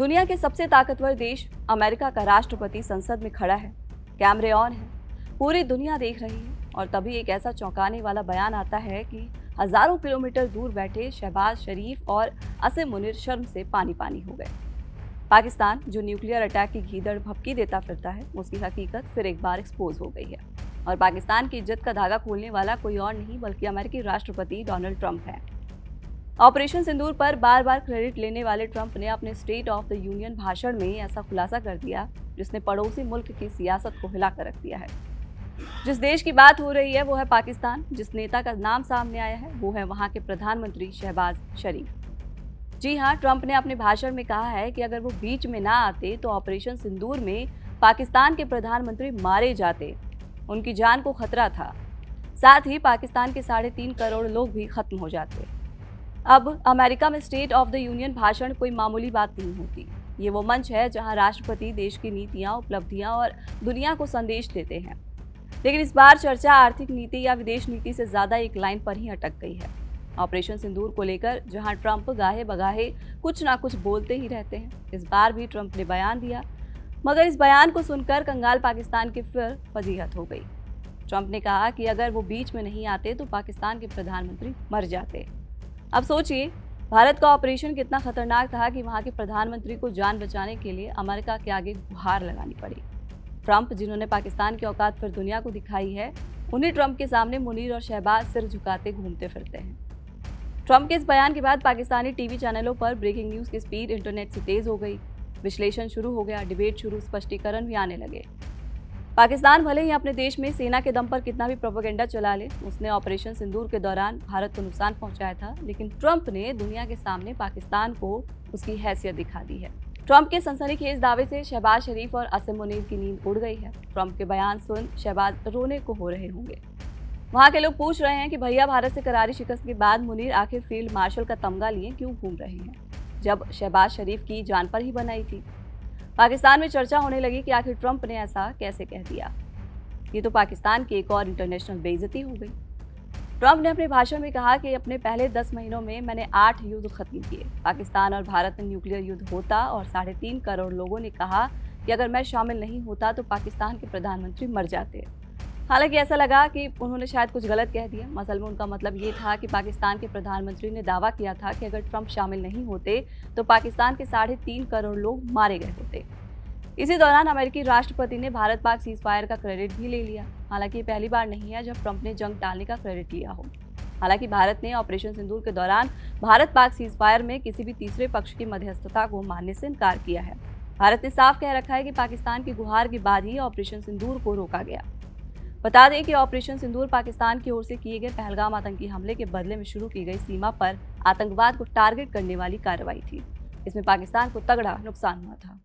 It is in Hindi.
दुनिया के सबसे ताकतवर देश अमेरिका का राष्ट्रपति संसद में खड़ा है। कैमरे ऑन है, पूरी दुनिया देख रही है और तभी एक ऐसा चौंकाने वाला बयान आता है कि हजारों किलोमीटर दूर बैठे शहबाज शरीफ और असीम मुनीर शर्म से पानी पानी हो गए। पाकिस्तान जो न्यूक्लियर अटैक की घीदड़ भपकी देता फिरता है, उसकी हकीकत फिर एक बार एक्सपोज हो गई है और पाकिस्तान की इज्जत का धागा खोलने वाला कोई और नहीं बल्कि अमेरिकी राष्ट्रपति डोनाल्ड ट्रंप है। ऑपरेशन सिंदूर पर बार बार क्रेडिट लेने वाले ट्रंप ने अपने स्टेट ऑफ द यूनियन भाषण में ऐसा खुलासा कर दिया जिसने पड़ोसी मुल्क की सियासत को हिलाकर रख दिया है। जिस देश की बात हो रही है वो है पाकिस्तान। जिस नेता का नाम सामने आया है वो है वहां के प्रधानमंत्री शहबाज शरीफ। जी हाँ, ट्रंप ने अपने भाषण में कहा है कि अगर वो बीच में ना आते तो ऑपरेशन सिंदूर में पाकिस्तान के प्रधानमंत्री मारे जाते, उनकी जान को खतरा था, साथ ही पाकिस्तान के 3.5 करोड़ लोग भी खत्म हो जाते। अब अमेरिका में स्टेट ऑफ द यूनियन भाषण कोई मामूली बात नहीं होती। ये वो मंच है जहां राष्ट्रपति देश की नीतियां, उपलब्धियां और दुनिया को संदेश देते हैं। लेकिन इस बार चर्चा आर्थिक नीति या विदेश नीति से ज्यादा एक लाइन पर ही अटक गई है। ऑपरेशन सिंदूर को लेकर जहां ट्रंप गाहे बगाहे कुछ ना कुछ बोलते ही रहते हैं, इस बार भी ट्रंप ने बयान दिया, मगर इस बयान को सुनकर कंगाल पाकिस्तान की फिर फजीहत हो गई। ट्रंप ने कहा कि अगर वो बीच में नहीं आते तो पाकिस्तान के प्रधानमंत्री मर जाते। अब सोचिए, भारत का ऑपरेशन कितना खतरनाक था कि वहां के प्रधानमंत्री को जान बचाने के लिए अमेरिका के आगे गुहार लगानी पड़ी। ट्रंप जिन्होंने पाकिस्तान की औकात फिर दुनिया को दिखाई है, उन्हीं ट्रंप के सामने मुनीर और शहबाज सिर झुकाते घूमते फिरते हैं। ट्रंप के इस बयान के बाद पाकिस्तानी टीवी चैनलों पर ब्रेकिंग न्यूज की स्पीड इंटरनेट से तेज हो गई। विश्लेषण शुरू हो गया, डिबेट शुरू, स्पष्टीकरण भी आने लगे। पाकिस्तान भले ही अपने देश में सेना के दम पर कितना भी प्रोपेगेंडा चला ले, उसने ऑपरेशन सिंदूर के दौरान भारत को नुकसान पहुंचाया था, लेकिन ट्रंप ने दुनिया के सामने पाकिस्तान को उसकी हैसियत दिखा दी है। ट्रंप के सनसनीखेज दावे से शहबाज शरीफ और असीम मुनीर की नींद उड़ गई है। ट्रंप के बयान सुन शहबाज रोने को हो रहे होंगे। वहां के लोग पूछ रहे हैं कि भैया, भारत से करारी शिकस्त के बाद मुनीर आखिर फील्ड मार्शल का तमगा लिए क्यों घूम रहे हैं, जब शहबाज शरीफ की जान पर ही बनाई थी। पाकिस्तान में चर्चा होने लगी कि आखिर ट्रंप ने ऐसा कैसे कह दिया। ये तो पाकिस्तान की एक और इंटरनेशनल बेइज्जती हो गई। ट्रंप ने अपने भाषण में कहा कि अपने पहले 10 महीनों में मैंने 8 युद्ध खत्म किए। पाकिस्तान और भारत में न्यूक्लियर युद्ध होता और 3.5 करोड़ लोगों ने कहा कि अगर मैं शामिल नहीं होता तो पाकिस्तान के प्रधानमंत्री मर जाते। हालांकि ऐसा लगा कि उन्होंने शायद कुछ गलत कह दिया। असल में उनका मतलब ये था कि पाकिस्तान के प्रधानमंत्री ने दावा किया था कि अगर ट्रंप शामिल नहीं होते तो पाकिस्तान के 3.5 करोड़ लोग मारे गए होते। इसी दौरान अमेरिकी राष्ट्रपति ने भारत पाक सीज फायर का क्रेडिट भी ले लिया। हालांकि ये पहली बार नहीं है जब ट्रंप ने जंग टालने का क्रेडिट लिया हो। हालांकि भारत ने ऑपरेशन सिंदूर के दौरान भारत पाक सीज फायर में किसी भी तीसरे पक्ष की मध्यस्थता को मानने से इनकार किया है। भारत ने साफ कह रखा है कि पाकिस्तान की गुहार के बाद ही ऑपरेशन सिंदूर को रोका गया। बता दें कि ऑपरेशन सिंदूर पाकिस्तान की ओर से किए गए पहलगाम आतंकी हमले के बदले में शुरू की गई सीमा पर आतंकवाद को टारगेट करने वाली कार्रवाई थी। इसमें पाकिस्तान को तगड़ा नुकसान हुआ था।